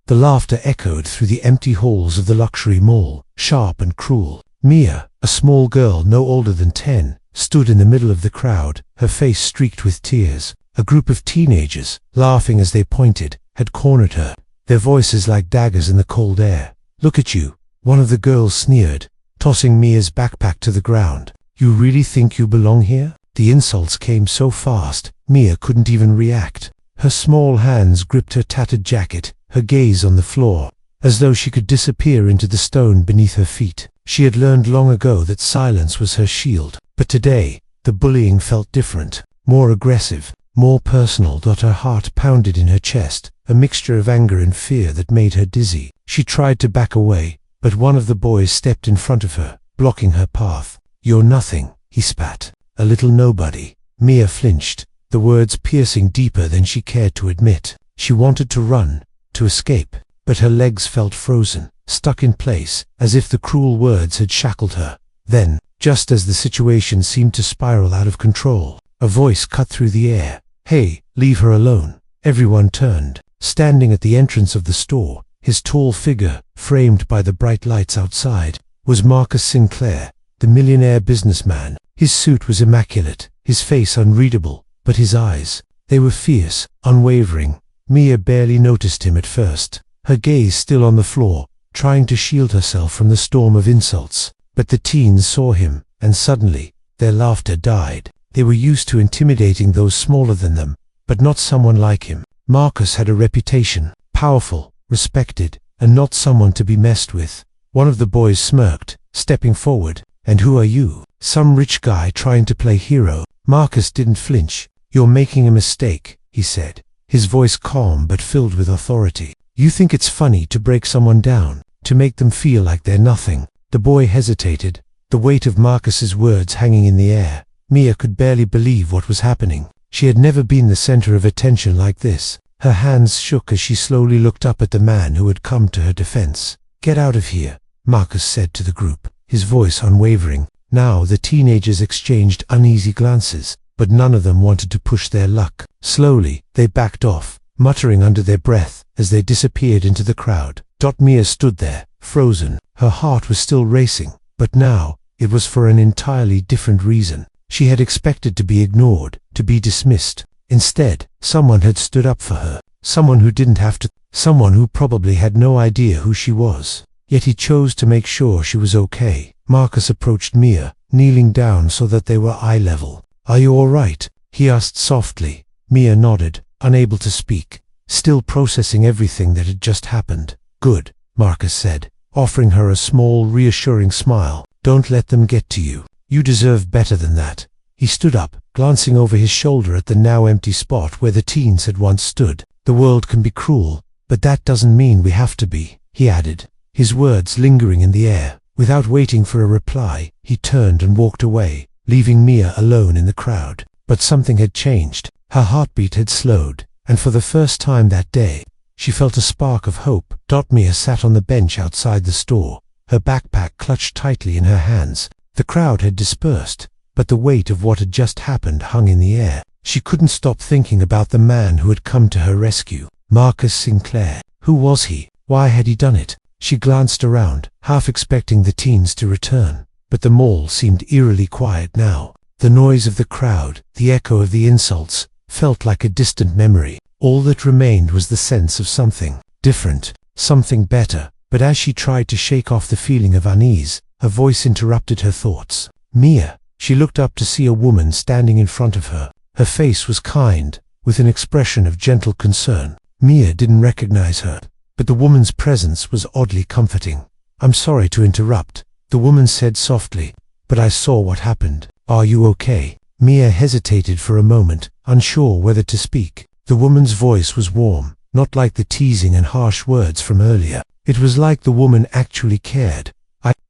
The laughter echoed through the empty halls of the luxury mall, sharp and cruel. Mia, a small girl no older than 10, stood in the middle of the crowd, her face streaked with tears. A group of teenagers, laughing as they pointed, had cornered her, their voices like daggers in the cold air. "Look at you," one of the girls sneered, tossing Mia's backpack to the ground. "You really think you belong here?" The insults came so fast, Mia couldn't even react. Her small hands gripped her tattered jacket, her gaze on the floor, as though she could disappear into the stone beneath her feet. She had learned long ago that silence was her shield, but today, the bullying felt different, more aggressive, more personal. Her heart pounded in her chest, a mixture of anger and fear that made her dizzy. She tried to back away, but one of the boys stepped in front of her, blocking her path. "You're nothing," he spat. "A little nobody." Mia flinched, the words piercing deeper than she cared to admit. She wanted to run, to escape, but her legs felt frozen, stuck in place, as if the cruel words had shackled her. Then, just as the situation seemed to spiral out of control, a voice cut through the air. "Hey, leave her alone." Everyone turned. Standing at the entrance of the store, his tall figure, framed by the bright lights outside, was Marcus Sinclair, the millionaire businessman. His suit was immaculate, his face unreadable, but his eyes, they were fierce, unwavering. Mia barely noticed him at first, her gaze still on the floor, trying to shield herself from the storm of insults. But the teens saw him, and suddenly, their laughter died. They were used to intimidating those smaller than them, but not someone like him. Marcus had a reputation, powerful, respected, and not someone to be messed with. One of the boys smirked, stepping forward. "And who are you?" "Some rich guy trying to play hero." Marcus didn't flinch. "You're making a mistake," he said, his voice calm but filled with authority. "You think it's funny to break someone down, to make them feel like they're nothing." The boy hesitated, the weight of Marcus's words hanging in the air. Mia could barely believe what was happening. She had never been the center of attention like this. Her hands shook as she slowly looked up at the man who had come to her defense. "Get out of here," Marcus said to the group, his voice unwavering. Now the teenagers exchanged uneasy glances, but none of them wanted to push their luck. Slowly, they backed off, muttering under their breath as they disappeared into the crowd. Mia stood there, frozen. Her heart was still racing, but now, it was for an entirely different reason. She had expected to be ignored, to be dismissed. Instead, someone had stood up for her, someone who didn't have to, someone who probably had no idea who she was. Yet he chose to make sure she was okay. Marcus approached Mia, kneeling down so that they were eye level. "Are you all right?" he asked softly. Mia nodded, unable to speak, still processing everything that had just happened. "Good," Marcus said, offering her a small, reassuring smile. "Don't let them get to you. You deserve better than that." He stood up, glancing over his shoulder at the now empty spot where the teens had once stood. "The world can be cruel, but that doesn't mean we have to be," he added, his words lingering in the air. Without waiting for a reply, he turned and walked away, leaving Mia alone in the crowd. But something had changed. Her heartbeat had slowed, and for the first time that day, she felt a spark of hope. Mia sat on the bench outside the store, her backpack clutched tightly in her hands. The crowd had dispersed, but the weight of what had just happened hung in the air. She couldn't stop thinking about the man who had come to her rescue. Marcus Sinclair. Who was he? Why had he done it? She glanced around, half expecting the teens to return, but the mall seemed eerily quiet now. The noise of the crowd, the echo of the insults, felt like a distant memory. All that remained was the sense of something different, something better. But as she tried to shake off the feeling of unease, her voice interrupted her thoughts. "Mia." She looked up to see a woman standing in front of her. Her face was kind, with an expression of gentle concern. Mia didn't recognize her, but the woman's presence was oddly comforting. "I'm sorry to interrupt," the woman said softly, "but I saw what happened. Are you okay?" Mia hesitated for a moment, unsure whether to speak. The woman's voice was warm, not like the teasing and harsh words from earlier. It was like the woman actually cared.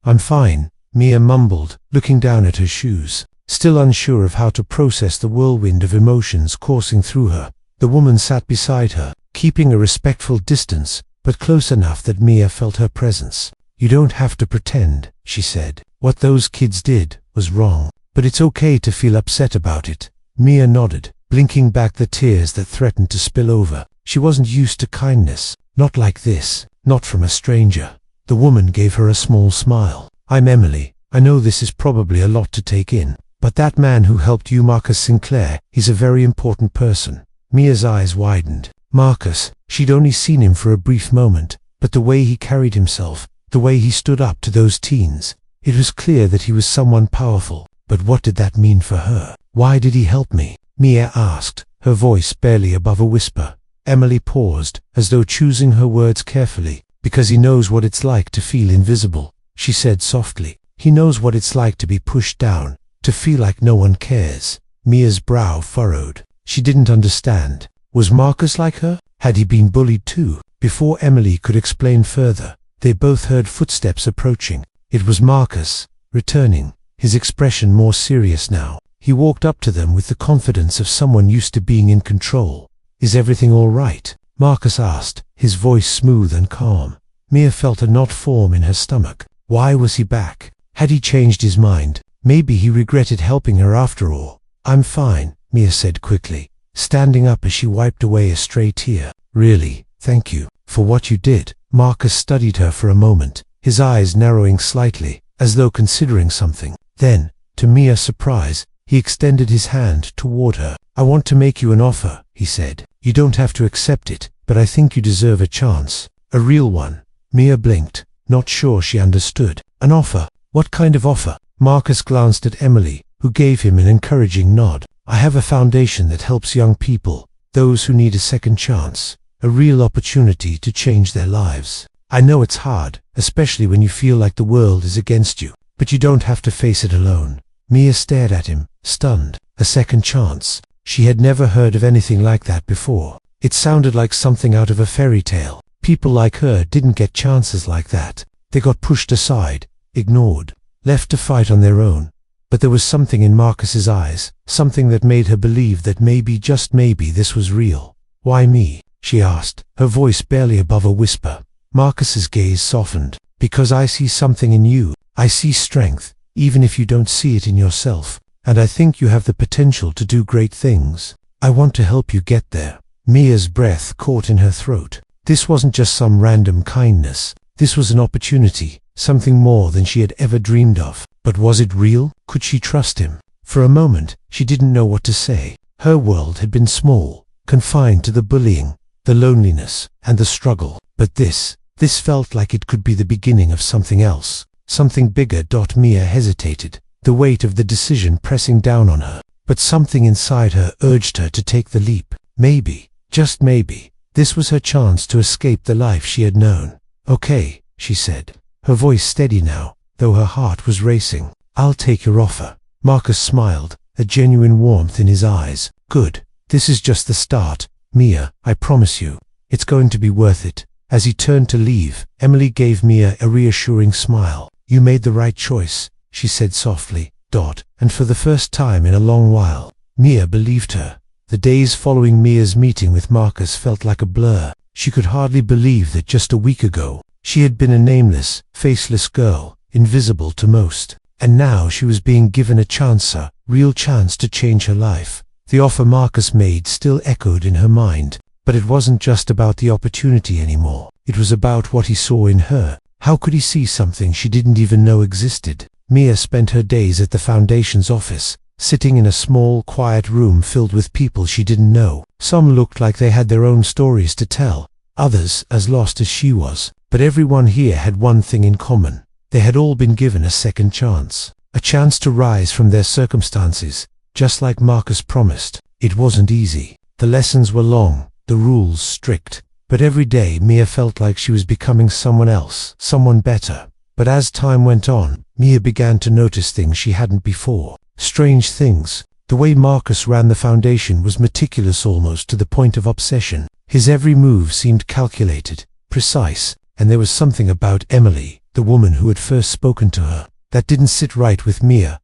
I'm fine," Mia mumbled, looking down at her shoes, still unsure of how to process the whirlwind of emotions coursing through her. The woman sat beside her, keeping a respectful distance, but close enough that Mia felt her presence. "You don't have to pretend," she said. "What those kids did was wrong, but it's okay to feel upset about it." Mia nodded, blinking back the tears that threatened to spill over. She wasn't used to kindness, Not like this, not from a stranger. The woman gave her a small smile. I'm Emily. I know this is probably a lot to take in, but that man who helped you, Marcus Sinclair, he's a very important person. Mia's eyes widened. Marcus, she'd only seen him for a brief moment, but the way he carried himself, the way he stood up to those teens, it was clear that he was someone powerful. But what did that mean for her? Why did he help me? Mia asked, her voice barely above a whisper. Emily paused, as though choosing her words carefully. Because he knows what it's like to feel invisible, she said softly. He knows what it's like to be pushed down, to feel like no one cares. Mia's brow furrowed. She didn't understand. Was Marcus like her? Had he been bullied too? Before Emily could explain further, they both heard footsteps approaching. It was Marcus, returning, his expression more serious now. He walked up to them with the confidence of someone used to being in control. Is everything all right? Marcus asked, his voice smooth and calm. Mia felt a knot form in her stomach. Why was he back? Had he changed his mind? Maybe he regretted helping her after all. I'm fine, Mia said quickly, standing up as she wiped away a stray tear. Really, thank you, for what you did. Marcus studied her for a moment, his eyes narrowing slightly, as though considering something. Then, to Mia's surprise, he extended his hand toward her. I want to make you an offer, he said. You don't have to accept it, but I think you deserve a chance. A real one. Mia blinked, not sure she understood. An offer? What kind of offer? Marcus glanced at Emily, who gave him an encouraging nod. I have a foundation that helps young people, those who need a second chance, a real opportunity to change their lives. I know it's hard, especially when you feel like the world is against you, but you don't have to face it alone. Mia stared at him, stunned. A second chance. She had never heard of anything like that before. It sounded like something out of a fairy tale. People like her didn't get chances like that. They got pushed aside, ignored, left to fight on their own. But there was something in Marcus's eyes, something that made her believe that maybe, just maybe, this was real. Why me? She asked, her voice barely above a whisper. Marcus's gaze softened. Because I see something in you. I see strength, even if you don't see it in yourself. And I think you have the potential to do great things. I want to help you get there. Mia's breath caught in her throat. This wasn't just some random kindness. This was an opportunity, something more than she had ever dreamed of. But was it real? Could she trust him? For a moment, she didn't know what to say. Her world had been small, confined to the bullying, the loneliness, and the struggle. But this felt like it could be the beginning of something else, something bigger. Mia hesitated, the weight of the decision pressing down on her. But something inside her urged her to take the leap. Maybe, just maybe, this was her chance to escape the life she had known. Okay, she said, her voice steady now, though her heart was racing. I'll take your offer. Marcus smiled, a genuine warmth in his eyes. Good. This is just the start. Mia, I promise you, it's going to be worth it. As he turned to leave, Emily gave Mia a reassuring smile. You made the right choice, she said softly. And for the first time in a long while, Mia believed her. The days following Mia's meeting with Marcus felt like a blur. She could hardly believe that just a week ago, she had been a nameless, faceless girl, invisible to most. And now she was being given a chance, a real chance to change her life. The offer Marcus made still echoed in her mind, but it wasn't just about the opportunity anymore. It was about what he saw in her. How could he see something she didn't even know existed? Mia spent her days at the Foundation's office, sitting in a small, quiet room filled with people she didn't know. Some looked like they had their own stories to tell, others as lost as she was. But everyone here had one thing in common. They had all been given a second chance. A chance to rise from their circumstances, just like Marcus promised. It wasn't easy. The lessons were long, the rules strict. But every day Mia felt like she was becoming someone else, someone better. But as time went on, Mia began to notice things she hadn't before. Strange things. The way Marcus ran the Foundation was meticulous, almost to the point of obsession. His every move seemed calculated, precise, and there was something about Emily, the woman who had first spoken to her, that didn't sit right with Mia.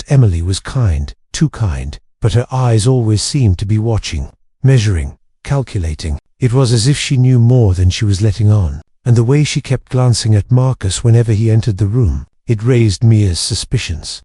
Emily was kind, too kind, but her eyes always seemed to be watching, measuring, calculating. It was as if she knew more than she was letting on. And the way she kept glancing at Marcus whenever he entered the room, it raised Mia's suspicions.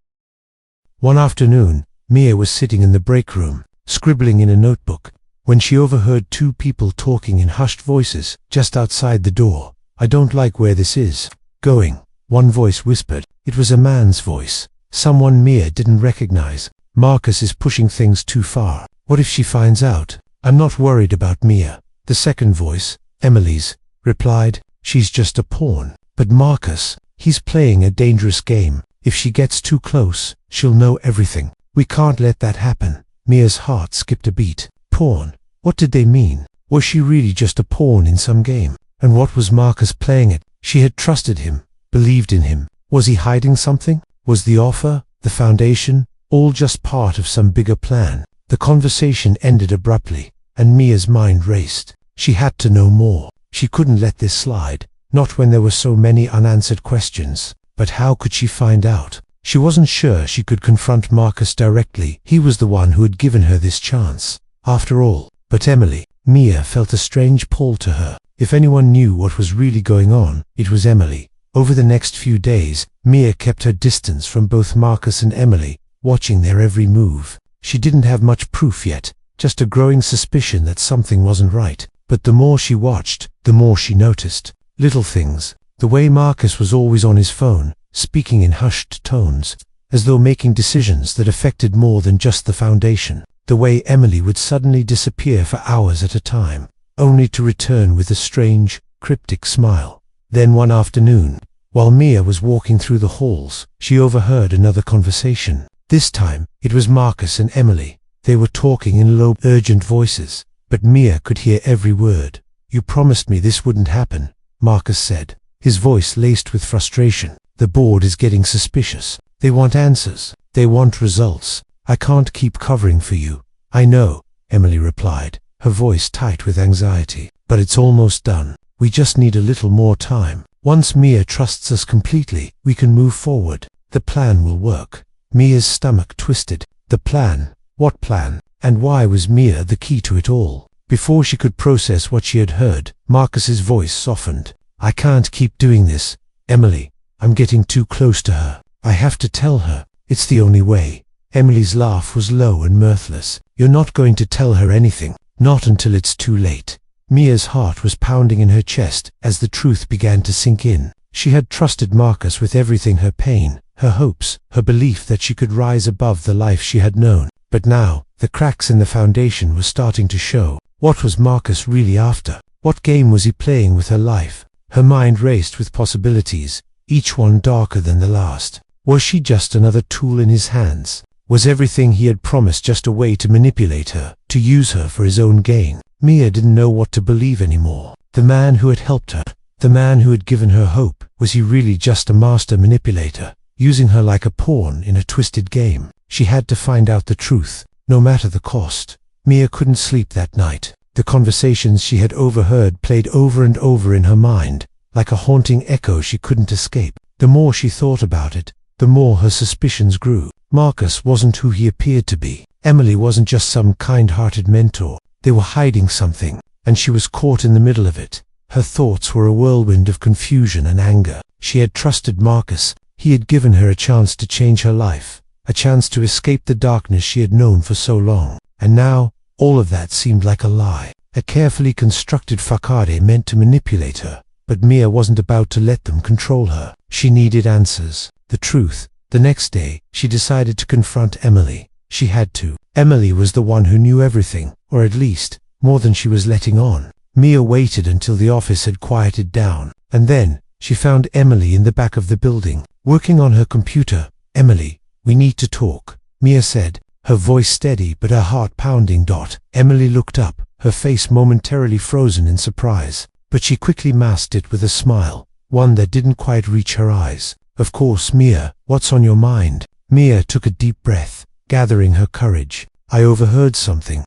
One afternoon, Mia was sitting in the break room, scribbling in a notebook, when she overheard two people talking in hushed voices just outside the door. "I don't like where this is going," one voice whispered. It was a man's voice, someone Mia didn't recognize. "Marcus is pushing things too far. What if she finds out?" "I'm not worried about Mia," the second voice, Emily's, replied. "She's just a pawn. But Marcus, he's playing a dangerous game. If she gets too close, she'll know everything. We can't let that happen." Mia's heart skipped a beat. Pawn? What did they mean? Was she really just a pawn in some game? And what was Marcus playing at? She had trusted him, believed in him. Was he hiding something? Was the offer, the foundation, all just part of some bigger plan? The conversation ended abruptly, and Mia's mind raced. She had to know more. She couldn't let this slide, not when there were so many unanswered questions. But how could she find out? She wasn't sure she could confront Marcus directly. He was the one who had given her this chance, after all. But Emily, Mia felt a strange pull to her. If anyone knew what was really going on, it was Emily. Over the next few days, Mia kept her distance from both Marcus and Emily, watching their every move. She didn't have much proof yet, just a growing suspicion that something wasn't right. But the more she watched, the more she noticed. Little things. The way Marcus was always on his phone, speaking in hushed tones, as though making decisions that affected more than just the foundation. The way Emily would suddenly disappear for hours at a time, only to return with a strange, cryptic smile. Then one afternoon, while Mia was walking through the halls, she overheard another conversation. This time, it was Marcus and Emily. They were talking in low, urgent voices, but Mia could hear every word. "You promised me this wouldn't happen," Marcus said, his voice laced with frustration. "The board is getting suspicious. They want answers. They want results. I can't keep covering for you." "I know," Emily replied, her voice tight with anxiety. "But it's almost done. We just need a little more time. Once Mia trusts us completely, we can move forward. The plan will work." Mia's stomach twisted. The plan? What plan? And why was Mia the key to it all? Before she could process what she had heard, Marcus's voice softened. "I can't keep doing this, Emily. I'm getting too close to her. I have to tell her. It's the only way." Emily's laugh was low and mirthless. "You're not going to tell her anything. Not until it's too late." Mia's heart was pounding in her chest as the truth began to sink in. She had trusted Marcus with everything, her pain, her hopes, her belief that she could rise above the life she had known. But now, the cracks in the foundation were starting to show. What was Marcus really after? What game was he playing with her life? Her mind raced with possibilities, each one darker than the last. Was she just another tool in his hands? Was everything he had promised just a way to manipulate her, to use her for his own gain? Mia didn't know what to believe anymore. The man who had helped her, the man who had given her hope, was he really just a master manipulator, using her like a pawn in a twisted game? She had to find out the truth, no matter the cost. Mia couldn't sleep that night. The conversations she had overheard played over and over in her mind, like a haunting echo she couldn't escape. The more she thought about it, the more her suspicions grew. Marcus wasn't who he appeared to be. Emily wasn't just some kind-hearted mentor. They were hiding something, and she was caught in the middle of it. Her thoughts were a whirlwind of confusion and anger. She had trusted Marcus. He had given her a chance to change her life, a chance to escape the darkness she had known for so long. And now, all of that seemed like a lie, a carefully constructed facade meant to manipulate her. But Mia wasn't about to let them control her. She needed answers, the truth. The next day, she decided to confront Emily. She had to. Emily was the one who knew everything, or at least, more than she was letting on. Mia waited until the office had quieted down, and then, she found Emily in the back of the building, working on her computer. "Emily, we need to talk," Mia said, her voice steady but her heart pounding. Emily looked up, her face momentarily frozen in surprise, but she quickly masked it with a smile, one that didn't quite reach her eyes. "Of course, Mia, what's on your mind?" Mia took a deep breath, gathering her courage. "I overheard something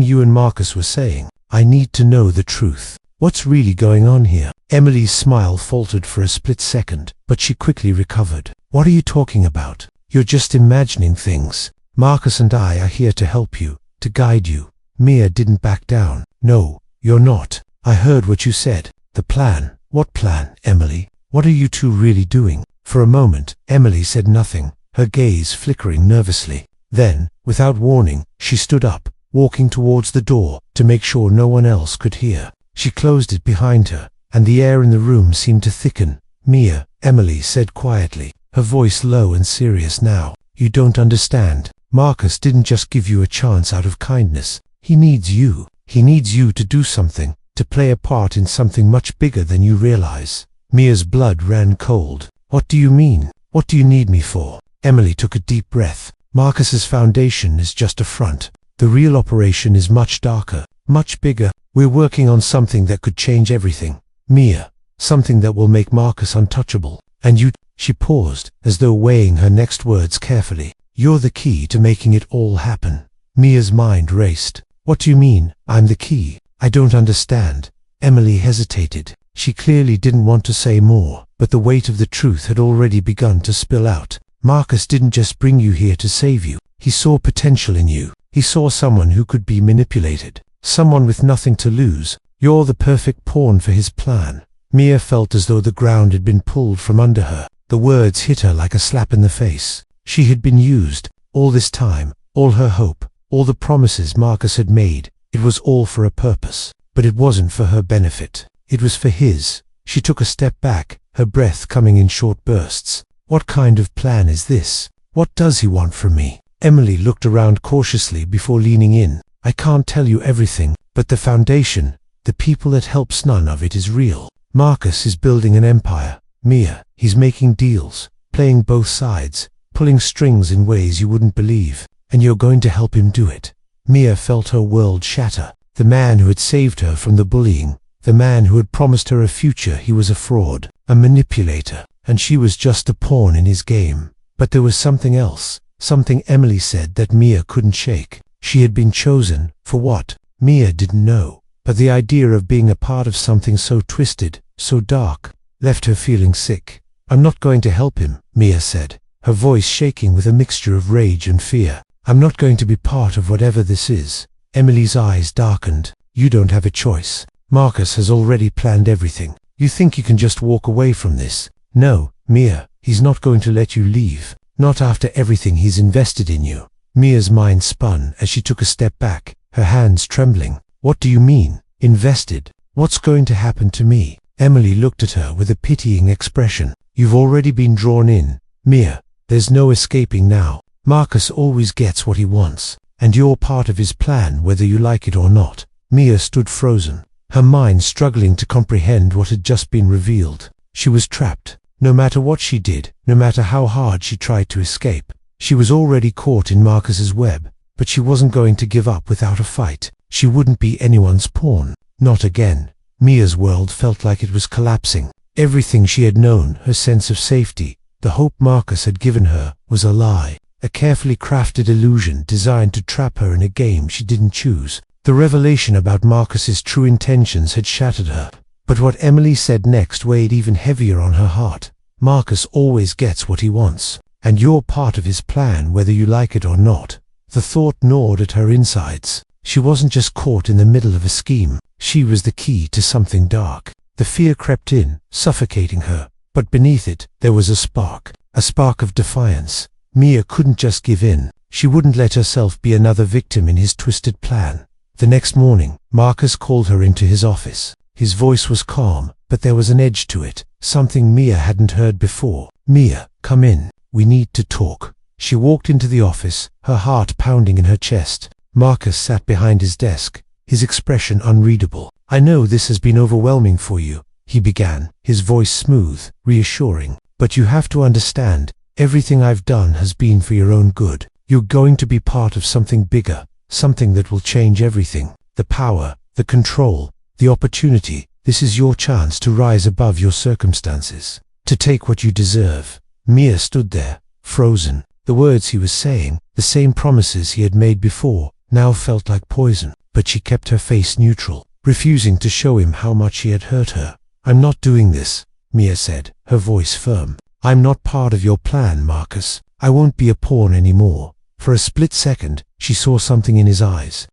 you and Marcus were saying. I need to know the truth. What's really going on here?" Emily's smile faltered for a split second, but she quickly recovered. "What are you talking about? You're just imagining things. Marcus and I are here to help you, to guide you." Mia didn't back down. "No, you're not. I heard what you said. The plan." "What plan, Emily? What are you two really doing?" For a moment, Emily said nothing, her gaze flickering nervously. Then, without warning, she stood up, walking towards the door to make sure no one else could hear. She closed it behind her, and the air in the room seemed to thicken. "Mia," Emily said quietly, her voice low and serious now. "You don't understand. Marcus didn't just give you a chance out of kindness. He needs you. He needs you to do something, to play a part in something much bigger than you realize." Mia's blood ran cold. "What do you mean? What do you need me for?" Emily took a deep breath. "Marcus's foundation is just a front. The real operation is much darker, much bigger. We're working on something that could change everything, Mia. Something that will make Marcus untouchable. And you—" She paused, as though weighing her next words carefully. "You're the key to making it all happen." Mia's mind raced. "What do you mean, I'm the key? I don't understand." Emily hesitated. She clearly didn't want to say more, but the weight of the truth had already begun to spill out. "Marcus didn't just bring you here to save you. He saw potential in you. He saw someone who could be manipulated, someone with nothing to lose. You're the perfect pawn for his plan." Mia felt as though the ground had been pulled from under her. The words hit her like a slap in the face. She had been used, all this time, all her hope, all the promises Marcus had made. It was all for a purpose, but it wasn't for her benefit. It was for his. She took a step back, her breath coming in short bursts. "What kind of plan is this? What does he want from me?" Emily looked around cautiously before leaning in. "I can't tell you everything, but the foundation, the people that helps, none of it is real. Marcus is building an empire, Mia. He's making deals, playing both sides, pulling strings in ways you wouldn't believe, and you're going to help him do it." Mia felt her world shatter. The man who had saved her from the bullying, the man who had promised her a future, he was a fraud, a manipulator, and she was just a pawn in his game. But there was something else, something Emily said that Mia couldn't shake. She had been chosen, for what? Mia didn't know, but the idea of being a part of something so twisted, so dark, left her feeling sick. "I'm not going to help him," Mia said, her voice shaking with a mixture of rage and fear. "I'm not going to be part of whatever this is." Emily's eyes darkened. "You don't have a choice. Marcus has already planned everything. You think you can just walk away from this? No, Mia, he's not going to let you leave. Not after everything he's invested in you." Mia's mind spun as she took a step back, her hands trembling. "What do you mean, invested? What's going to happen to me?" Emily looked at her with a pitying expression. "You've already been drawn in, Mia. There's no escaping now. Marcus always gets what he wants, and you're part of his plan whether you like it or not." Mia stood frozen, her mind struggling to comprehend what had just been revealed. She was trapped. No matter what she did, no matter how hard she tried to escape, she was already caught in Marcus's web. But she wasn't going to give up without a fight. She wouldn't be anyone's pawn. Not again. Mia's world felt like it was collapsing. Everything she had known, her sense of safety, the hope Marcus had given her, was a lie. A carefully crafted illusion designed to trap her in a game she didn't choose. The revelation about Marcus's true intentions had shattered her. But what Emily said next weighed even heavier on her heart. Marcus always gets what he wants, and you're part of his plan whether you like it or not. The thought gnawed at her insides. She wasn't just caught in the middle of a scheme. She was the key to something dark. The fear crept in, suffocating her. But beneath it, there was a spark of defiance. Mia couldn't just give in. She wouldn't let herself be another victim in his twisted plan. The next morning, Marcus called her into his office. His voice was calm, but there was an edge to it, something Mia hadn't heard before. "Mia, come in. We need to talk." She walked into the office, her heart pounding in her chest. Marcus sat behind his desk, his expression unreadable. "I know this has been overwhelming for you," he began, his voice smooth, reassuring. "But you have to understand, everything I've done has been for your own good. You're going to be part of something bigger, something that will change everything. The power, the control, the opportunity. This is your chance to rise above your circumstances, to take what you deserve." Mia stood there, frozen. The words he was saying, the same promises he had made before, now felt like poison. But she kept her face neutral, refusing to show him how much he had hurt her. "I'm not doing this," Mia said, her voice firm. "I'm not part of your plan, Marcus. I won't be a pawn anymore." For a split second, she saw something in his eyes.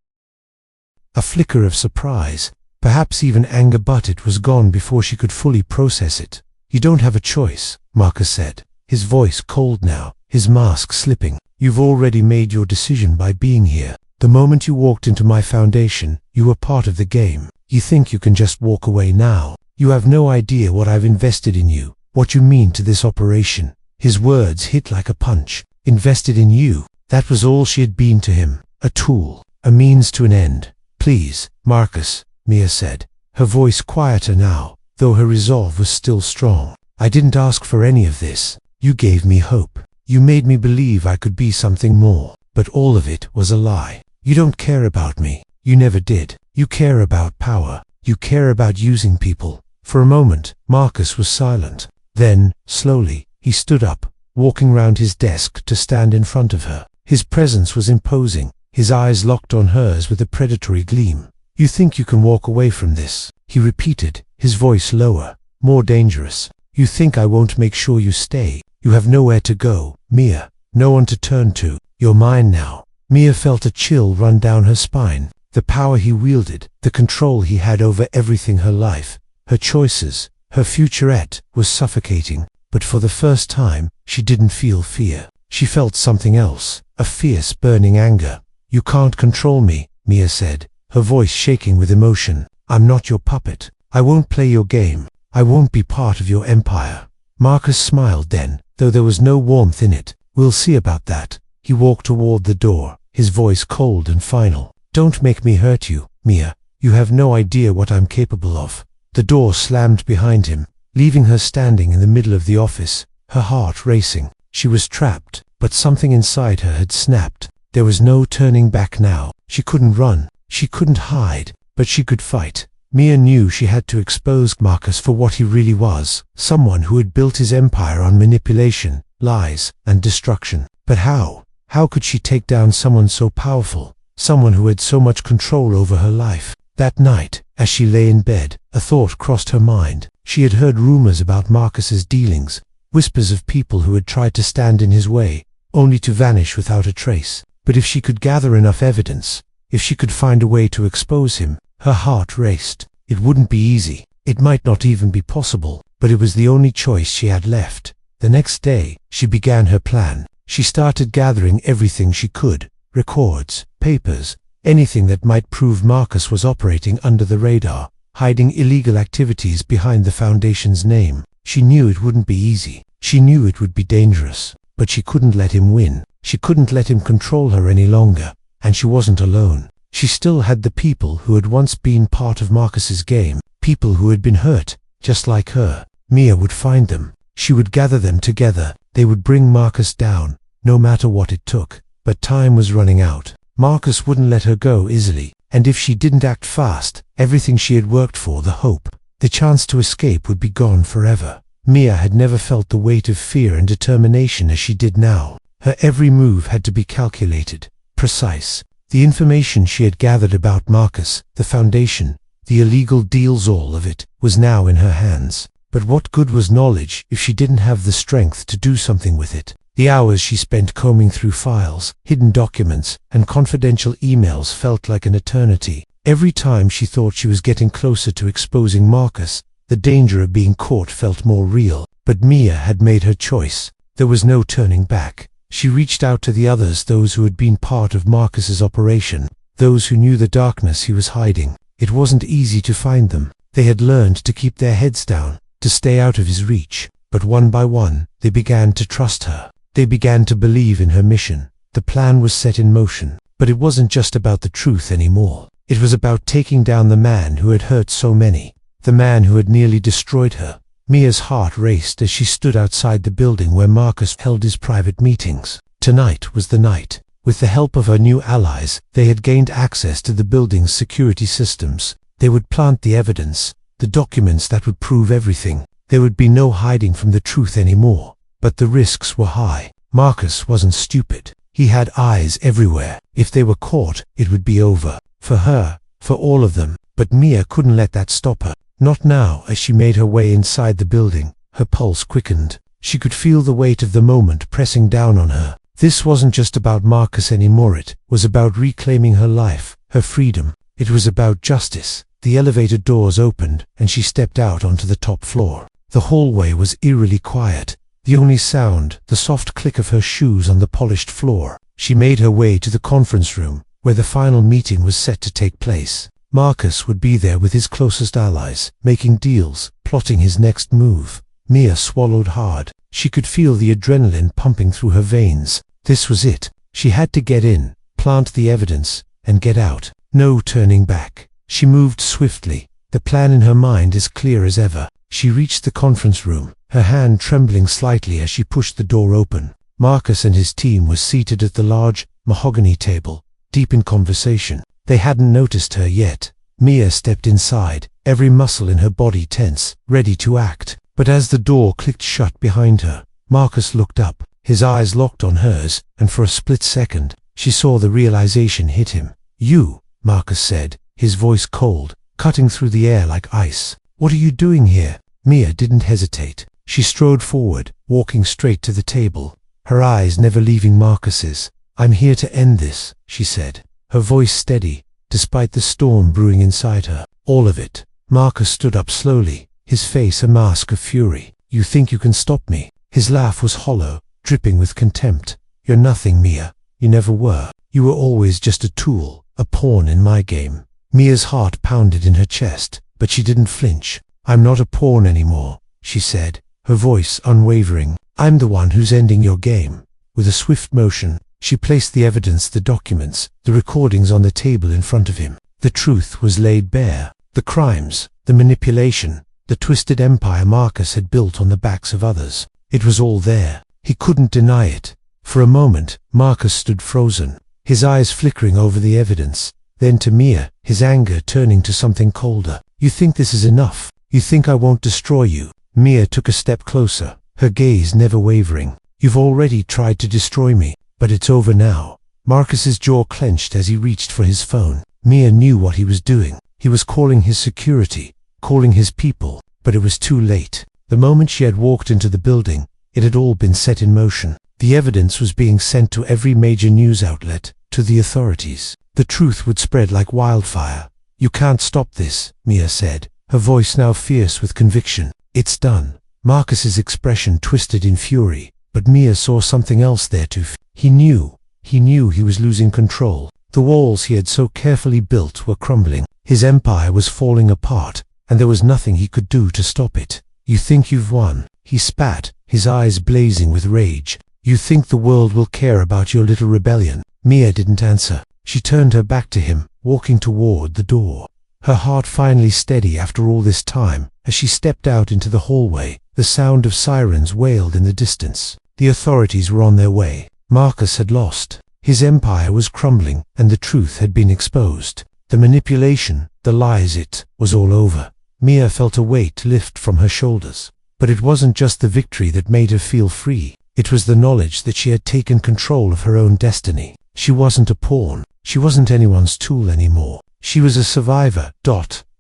A flicker of surprise, perhaps even anger, but it was gone before she could fully process it. "You don't have a choice," Marcus said, his voice cold now, his mask slipping. "You've already made your decision by being here. The moment you walked into my foundation, you were part of the game. You think you can just walk away now. You have no idea what I've invested in you, what you mean to this operation." His words hit like a punch. Invested in you. That was all she had been to him. A tool. A means to an end. "Please, Marcus," Mia said, her voice quieter now, though her resolve was still strong. "I didn't ask for any of this. You gave me hope. You made me believe I could be something more. But all of it was a lie. You don't care about me. You never did. You care about power. You care about using people." For a moment, Marcus was silent. Then, slowly, he stood up, walking round his desk to stand in front of her. His presence was imposing, his eyes locked on hers with a predatory gleam. "You think you can walk away from this?" he repeated, his voice lower, more dangerous. "You think I won't make sure you stay? You have nowhere to go, Mia, no one to turn to. You're mine now." Mia felt a chill run down her spine. The power he wielded, the control he had over everything, her life, her choices, her futurette, was suffocating. But for the first time, she didn't feel fear. She felt something else, a fierce, burning anger. "You can't control me," Mia said, her voice shaking with emotion. "I'm not your puppet. I won't play your game. I won't be part of your empire." Marcus smiled then, though there was no warmth in it. "We'll see about that." He walked toward the door, his voice cold and final. "Don't make me hurt you, Mia. You have no idea what I'm capable of." The door slammed behind him, leaving her standing in the middle of the office, her heart racing. She was trapped, but something inside her had snapped. There was no turning back now. She couldn't run, she couldn't hide, but she could fight. Mia knew she had to expose Marcus for what he really was, someone who had built his empire on manipulation, lies, and destruction. But how? How could she take down someone so powerful, someone who had so much control over her life? That night, as she lay in bed, a thought crossed her mind. She had heard rumors about Marcus's dealings, whispers of people who had tried to stand in his way, only to vanish without a trace. But if she could gather enough evidence, if she could find a way to expose him, her heart raced. It wouldn't be easy. It might not even be possible, but it was the only choice she had left. The next day, she began her plan. She started gathering everything she could, records, papers, anything that might prove Marcus was operating under the radar, hiding illegal activities behind the Foundation's name. She knew it wouldn't be easy. She knew it would be dangerous, but she couldn't let him win. She couldn't let him control her any longer, and she wasn't alone. She still had the people who had once been part of Marcus's game, people who had been hurt, just like her. Mia would find them. She would gather them together. They would bring Marcus down, no matter what it took. But time was running out. Marcus wouldn't let her go easily, and if she didn't act fast, everything she had worked for, the hope, the chance to escape, would be gone forever. Mia had never felt the weight of fear and determination as she did now. Her every move had to be calculated, precise. The information she had gathered about Marcus, the Foundation, the illegal deals, all of it, was now in her hands. But what good was knowledge if she didn't have the strength to do something with it? The hours she spent combing through files, hidden documents, and confidential emails felt like an eternity. Every time she thought she was getting closer to exposing Marcus, the danger of being caught felt more real. But Mia had made her choice. There was no turning back. She reached out to the others, those who had been part of Marcus's operation, those who knew the darkness he was hiding. It wasn't easy to find them. They had learned to keep their heads down, to stay out of his reach. But one by one, they began to trust her. They began to believe in her mission. The plan was set in motion. But it wasn't just about the truth anymore. It was about taking down the man who had hurt so many, the man who had nearly destroyed her. Mia's heart raced as she stood outside the building where Marcus held his private meetings. Tonight was the night. With the help of her new allies, they had gained access to the building's security systems. They would plant the evidence, the documents that would prove everything. There would be no hiding from the truth anymore. But the risks were high. Marcus wasn't stupid. He had eyes everywhere. If they were caught, it would be over. For her, for all of them. But Mia couldn't let that stop her. Not now. As she made her way inside the building, her pulse quickened. She could feel the weight of the moment pressing down on her. This wasn't just about Marcus anymore. It was about reclaiming her life, her freedom. It was about justice. The elevator doors opened, and she stepped out onto the top floor. The hallway was eerily quiet. The only sound, the soft click of her shoes on the polished floor. She made her way to the conference room, where the final meeting was set to take place. Marcus would be there with his closest allies, making deals, plotting his next move. Mia swallowed hard. She could feel the adrenaline pumping through her veins. This was it. She had to get in, plant the evidence, and get out. No turning back. She moved swiftly, the plan in her mind as clear as ever. She reached the conference room, her hand trembling slightly as she pushed the door open. Marcus and his team were seated at the large, mahogany table, deep in conversation. They hadn't noticed her yet. Mia stepped inside, every muscle in her body tense, ready to act. But as the door clicked shut behind her, Marcus looked up, his eyes locked on hers, and for a split second, she saw the realization hit him. "You," Marcus said, his voice cold, cutting through the air like ice. "What are you doing here?" Mia didn't hesitate. She strode forward, walking straight to the table, her eyes never leaving Marcus's. "I'm here to end this," she said, her voice steady, despite the storm brewing inside her. "All of it." Marcus stood up slowly, his face a mask of fury. "You think you can stop me?" His laugh was hollow, dripping with contempt. "You're nothing, Mia. You never were. You were always just a tool, a pawn in my game." Mia's heart pounded in her chest, but she didn't flinch. "I'm not a pawn anymore," she said, her voice unwavering. "I'm the one who's ending your game." With a swift motion, she placed the evidence, the documents, the recordings on the table in front of him. The truth was laid bare. The crimes, the manipulation, the twisted empire Marcus had built on the backs of others. It was all there. He couldn't deny it. For a moment, Marcus stood frozen, his eyes flickering over the evidence. Then to Mia, his anger turning to something colder. "You think this is enough? You think I won't destroy you?" Mia took a step closer, her gaze never wavering. "You've already tried to destroy me, but it's over now." Marcus's jaw clenched as he reached for his phone. Mia knew what he was doing. He was calling his security, calling his people, but it was too late. The moment she had walked into the building, it had all been set in motion. The evidence was being sent to every major news outlet, to the authorities. The truth would spread like wildfire. "You can't stop this," Mia said, her voice now fierce with conviction. "It's done." Marcus's expression twisted in fury, but Mia saw something else there too. He knew he was losing control. The walls he had so carefully built were crumbling. His empire was falling apart, and there was nothing he could do to stop it. "You think you've won?" he spat, his eyes blazing with rage. "You think the world will care about your little rebellion?" Mia didn't answer. She turned her back to him, walking toward the door, her heart finally steady after all this time. As she stepped out into the hallway, the sound of sirens wailed in the distance. The authorities were on their way. Marcus had lost. His empire was crumbling, and the truth had been exposed. The manipulation, the lies, it was all over. Mia felt a weight lift from her shoulders. But it wasn't just the victory that made her feel free. It was the knowledge that she had taken control of her own destiny. She wasn't a pawn. She wasn't anyone's tool anymore. She was a survivor.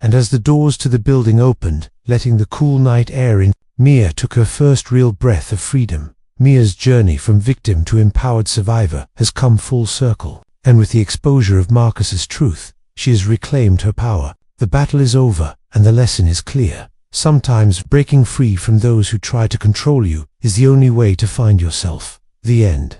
And as the doors to the building opened, letting the cool night air in, Mia took her first real breath of freedom. Mia's journey from victim to empowered survivor has come full circle. And with the exposure of Marcus's truth, she has reclaimed her power. The battle is over, and the lesson is clear. Sometimes breaking free from those who try to control you is the only way to find yourself. The end.